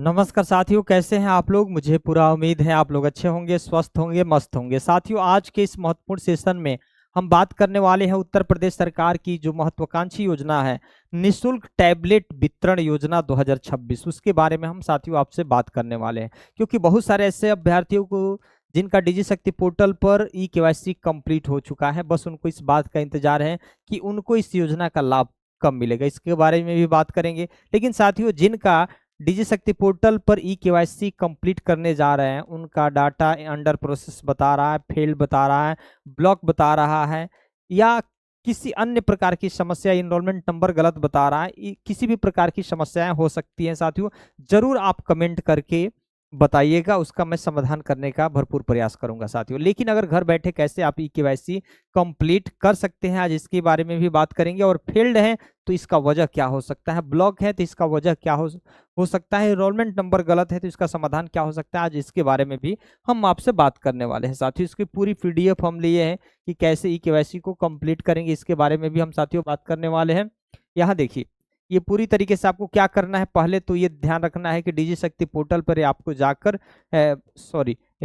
नमस्कार साथियों, कैसे हैं आप लोग। मुझे पूरा उम्मीद है आप लोग अच्छे होंगे, स्वस्थ होंगे, मस्त होंगे। साथियों, आज के इस महत्वपूर्ण सेशन में हम बात करने वाले हैं उत्तर प्रदेश सरकार की जो महत्वाकांक्षी योजना है, निशुल्क टैबलेट वितरण योजना 2026। उसके बारे में हम साथियों आपसे बात करने वाले हैं, क्योंकि बहुत सारे ऐसे अभ्यर्थियों को जिनका डिजी शक्ति पोर्टल पर ई-केवाईसी कंप्लीट हो चुका है, बस उनको इस बात का इंतजार है कि उनको इस योजना का लाभ कब मिलेगा। इसके बारे में भी बात करेंगे। लेकिन साथियों, जिनका डिजी शक्ति पोर्टल पर ई-केवाईसी कंप्लीट करने जा रहे हैं, उनका डाटा अंडर प्रोसेस बता रहा है, फेल्ड बता रहा है, ब्लॉक बता रहा है, या किसी अन्य प्रकार की समस्या, इनरोलमेंट नंबर गलत बता रहा है, किसी भी प्रकार की समस्याएं हो सकती हैं साथियों। जरूर आप कमेंट करके बताइएगा, उसका मैं समाधान करने का भरपूर प्रयास करूंगा साथियों। लेकिन अगर घर बैठे कैसे आप ई-केवाईसी कंप्लीट कर सकते हैं, आज इसके बारे में भी बात करेंगे। और फेल्ड है तो इसका वजह क्या हो सकता है, ब्लॉक है तो इसका वजह क्या हो सकता है, एनरोलमेंट नंबर गलत है तो इसका समाधान क्या हो सकता है, आज इसके बारे में भी हम आपसे बात करने वाले हैं साथियों। इसकी पूरी पीडीएफ हम लिए हैं कि कैसे ई-केवाईसी को कंप्लीट करेंगे, इसके बारे में भी हम साथियों बात करने वाले हैं। यहाँ देखिए, ये पूरी तरीके से आपको क्या करना है, पहले तो ये ध्यान रखना है कि डिजी शक्ति पोर्टल पर आपको जाकर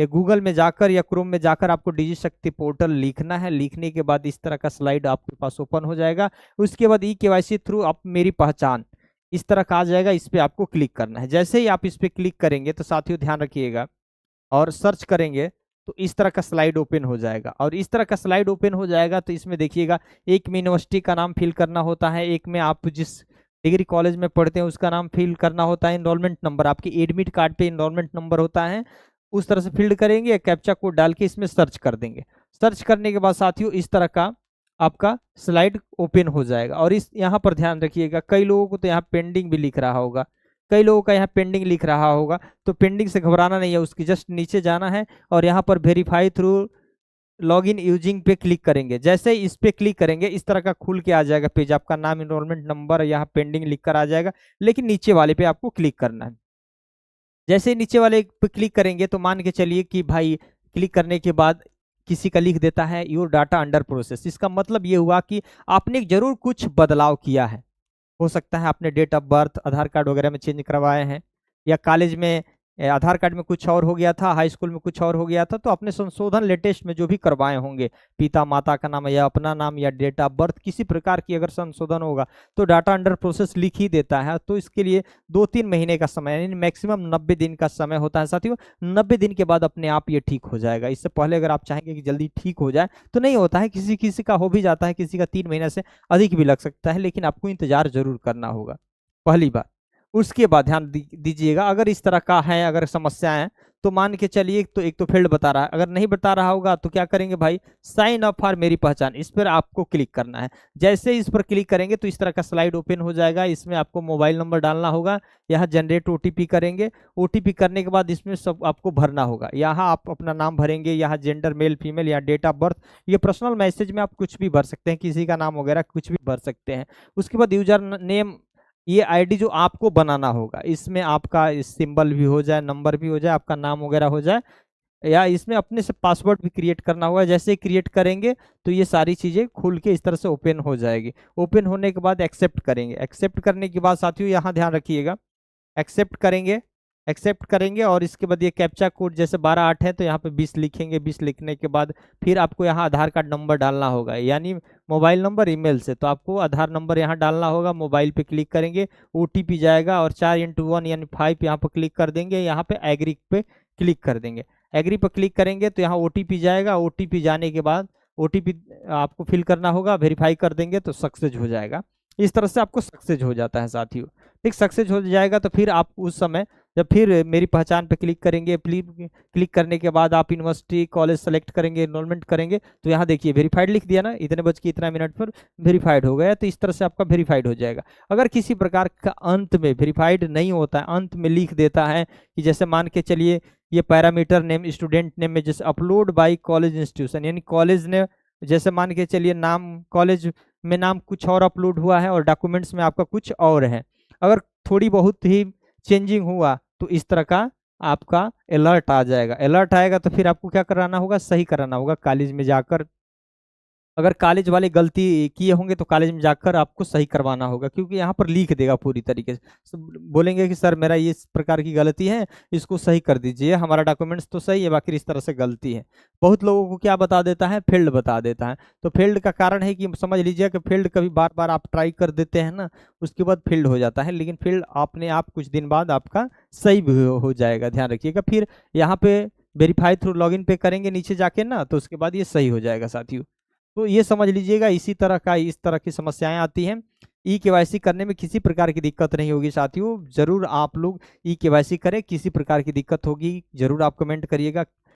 गूगल में जाकर या क्रोम में जाकर आपको डिजी शक्ति पोर्टल लिखना है। लिखने के बाद इस तरह का स्लाइड आपके पास ओपन हो जाएगा। उसके बाद ई-केवाईसी थ्रू आप मेरी पहचान इस तरह का आ जाएगा, इस पे आपको क्लिक करना है। जैसे ही आप इस पे क्लिक करेंगे तो साथियों ध्यान रखिएगा, और सर्च करेंगे तो इस तरह का स्लाइड ओपन हो जाएगा। और इस तरह का स्लाइड ओपन हो जाएगा तो इसमें देखिएगा, एक में यूनिवर्सिटी का नाम फिल करना होता है, एक में आप जिस डिग्री कॉलेज में पढ़ते हैं उसका नाम फिल करना होता है, इनरोलमेंट नंबर आपके एडमिट कार्ड पे इनरोलमेंट नंबर होता है, उस तरह से फिल्ड करेंगे, कैप्चा कोड डाल के इसमें सर्च कर देंगे। सर्च करने के बाद साथियों इस तरह का आपका स्लाइड ओपन हो जाएगा। और इस यहाँ पर ध्यान रखिएगा, कई लोगों को तो यहाँ पेंडिंग भी लिख रहा होगा, कई लोगों का यहाँ पेंडिंग लिख रहा होगा, तो पेंडिंग से घबराना नहीं है, उसकी जस्ट नीचे जाना है और यहाँ पर वेरीफाई थ्रू लॉगिन यूजिंग पे क्लिक करेंगे। जैसे ही इस पे क्लिक करेंगे इस तरह का खुल के आ जाएगा पेज, आपका नाम, इनरोलमेंट नंबर, यहाँ पेंडिंग लिख कर आ जाएगा। लेकिन नीचे वाले पे आपको क्लिक करना है। जैसे ही नीचे वाले पे क्लिक करेंगे तो मान के चलिए कि भाई क्लिक करने के बाद किसी का लिख देता है योर डाटा अंडर प्रोसेस। इसका मतलब ये हुआ कि आपने जरूर कुछ बदलाव किया है। हो सकता है आपने date of birth Aadhaar card वगैरह में चेंज करवाए हैं, या कॉलेज में आधार कार्ड में कुछ और हो गया था, हाई स्कूल में कुछ और हो गया था, तो अपने संशोधन लेटेस्ट में जो भी करवाए होंगे, पिता माता का नाम या अपना नाम या डेट ऑफ बर्थ, किसी प्रकार की अगर संशोधन होगा तो डाटा अंडर प्रोसेस लिख ही देता है। तो इसके लिए 2-3 महीने का समय, यानी मैक्सिमम 90 दिन का समय होता है साथियों। 90 दिन के बाद अपने आप ये ठीक हो जाएगा। इससे पहले अगर आप चाहेंगे कि जल्दी ठीक हो जाए तो नहीं होता है, किसी किसी का हो भी जाता है, किसी का 3 महीने से अधिक भी लग सकता है, लेकिन आपको इंतजार जरूर करना होगा, पहली बात। उसके बाद ध्यान दीजिएगा, अगर इस तरह का है, अगर समस्या है तो मान के चलिए, तो एक तो फील्ड बता रहा है, अगर नहीं बता रहा होगा तो क्या करेंगे भाई, साइन अप फॉर मेरी पहचान, इस पर आपको क्लिक करना है। जैसे इस पर क्लिक करेंगे तो इस तरह का स्लाइड ओपन हो जाएगा। इसमें आपको मोबाइल नंबर डालना होगा, यहाँ जनरेट ओटीपी करेंगे। ओटीपी करने के बाद इसमें सब आपको भरना होगा। यहाँ आप अपना नाम भरेंगे, यहाँ जेंडर मेल फीमेल, या डेट ऑफ बर्थ, ये पर्सनल मैसेज में आप कुछ भी भर सकते हैं, किसी का नाम वगैरह कुछ भी भर सकते हैं। उसके बाद यूजर नेम, ये आईडी जो आपको बनाना होगा, इसमें आपका सिंबल भी हो जाए, नंबर भी हो जाए, आपका नाम वगैरह हो जाए, या इसमें अपने से पासवर्ड भी क्रिएट करना होगा। जैसे ही क्रिएट करेंगे तो ये सारी चीज़ें खुल के इस तरह से ओपन हो जाएगी। ओपन होने के बाद एक्सेप्ट करेंगे। एक्सेप्ट करने के बाद साथियों यहाँ ध्यान रखिएगा, एक्सेप्ट करेंगे, एक्सेप्ट करेंगे और इसके बाद ये कैप्चा कोड जैसे 12-8 है तो यहाँ पे 20 लिखेंगे। 20 लिखने के बाद फिर आपको यहाँ आधार कार्ड नंबर डालना होगा, यानी मोबाइल नंबर ईमेल से, तो आपको आधार नंबर यहाँ डालना होगा। मोबाइल पे क्लिक करेंगे, ओटीपी जाएगा और 4x1 यानी 5 यहाँ पर क्लिक कर देंगे। यहाँ पे एग्री पे क्लिक कर देंगे। एग्री पर क्लिक करेंगे तो यहाँ ओटीपी जाएगा। ओटीपी जाने के बाद ओटीपी आपको फिल करना होगा, वेरीफाई कर देंगे तो सक्सेस हो जाएगा। इस तरह से आपको सक्सेस हो जाता है साथियों। ठीक, सक्सेस हो जाएगा तो फिर आप उस समय जब फिर मेरी पहचान पे क्लिक करेंगे, क्लिक करने के बाद आप यूनिवर्सिटी कॉलेज सेलेक्ट करेंगे, एनरोलमेंट करेंगे, तो यहाँ देखिए वेरीफाइड लिख दिया ना, इतने बज के इतना मिनट पर वेरीफाइड हो गया। तो इस तरह से आपका वेरीफाइड हो जाएगा। अगर किसी प्रकार का अंत में वेरीफाइड नहीं होता है, अंत में लिख देता है कि जैसे मान के चलिए ये पैरामीटर नेम स्टूडेंट नेम में जैसे अपलोड बाई कॉलेज इंस्टीट्यूशन, यानी कॉलेज ने, जैसे मान के चलिए नाम, कॉलेज में नाम कुछ और अपलोड हुआ है और डॉक्यूमेंट्स में आपका कुछ और है। अगर थोड़ी बहुत ही चेंजिंग हुआ तो इस तरह का आपका अलर्ट आ जाएगा। अलर्ट आएगा तो फिर आपको क्या कराना होगा, सही कराना होगा कॉलेज में जाकर अगर कॉलेज वाले गलती किए होंगे तो कॉलेज में जाकर आपको सही करवाना होगा, क्योंकि यहाँ पर लिख देगा पूरी तरीके से। बोलेंगे कि सर मेरा ये इस प्रकार की गलती है, इसको सही कर दीजिए, हमारा डॉक्यूमेंट्स तो सही है, बाकी इस तरह से गलती है। बहुत लोगों को क्या बता देता है, फील्ड बता देता है। तो फील्ड का कारण है कि समझ लीजिए कि फील्ड कभी बार बार आप ट्राई कर देते हैं ना, उसके बाद फील्ड हो जाता है, लेकिन फील्ड अपने आप कुछ दिन बाद आपका सही भी हो जाएगा, ध्यान रखिएगा। फिर यहाँ पे वेरीफाई थ्रू लॉगिन पे करेंगे नीचे जाके ना, तो उसके बाद ये सही हो जाएगा साथियों। तो ये समझ लीजिएगा, इस तरह की समस्याएं आती हैं। ई केवाईसी करने में किसी प्रकार की दिक्कत नहीं होगी साथियों, जरूर आप लोग ई केवाईसी करें। किसी प्रकार की दिक्कत होगी जरूर आप कमेंट करिएगा।